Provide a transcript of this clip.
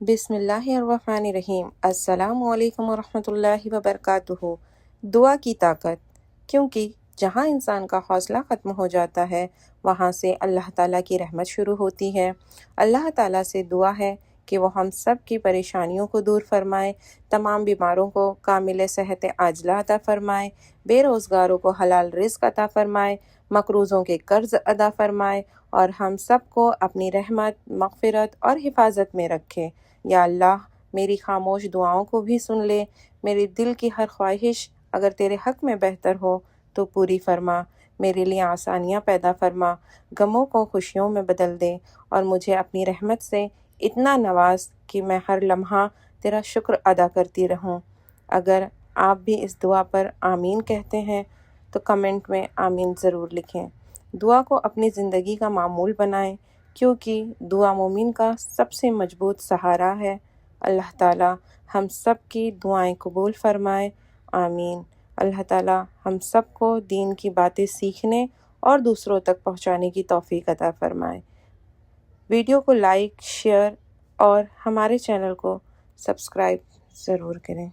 بسم اللہ الرحمن الرحیم۔ السلام علیکم ورحمۃ اللہ وبرکاتہ۔ دعا کی طاقت، کیونکہ جہاں انسان کا حوصلہ ختم ہو جاتا ہے وہاں سے اللہ تعالیٰ کی رحمت شروع ہوتی ہے۔ اللہ تعالیٰ سے دعا ہے کہ وہ ہم سب کی پریشانیوں کو دور فرمائے، تمام بیماروں کو کامل صحت عاجلہ عطا فرمائے، بے روزگاروں کو حلال رزق عطا فرمائے، مقروضوں کے قرض ادا فرمائے اور ہم سب کو اپنی رحمت، مغفرت اور حفاظت میں رکھے۔ یا اللہ، میری خاموش دعاؤں کو بھی سن لے، میرے دل کی ہر خواہش اگر تیرے حق میں بہتر ہو تو پوری فرما، میرے لیے آسانیاں پیدا فرما، غموں کو خوشیوں میں بدل دے اور مجھے اپنی رحمت سے اتنا نواز کہ میں ہر لمحہ تیرا شکر ادا کرتی رہوں۔ اگر آپ بھی اس دعا پر آمین کہتے ہیں تو کمنٹ میں آمین ضرور لکھیں۔ دعا کو اپنی زندگی کا معمول بنائیں، کیونکہ دعا مومن کا سب سے مضبوط سہارا ہے۔ اللہ تعالیٰ ہم سب کی دعائیں قبول فرمائے، آمین۔ اللہ تعالیٰ ہم سب کو دین کی باتیں سیکھنے اور دوسروں تک پہنچانے کی توفیق عطا فرمائے۔ ویڈیو کو لائک، شیئر اور ہمارے چینل کو سبسکرائب ضرور کریں۔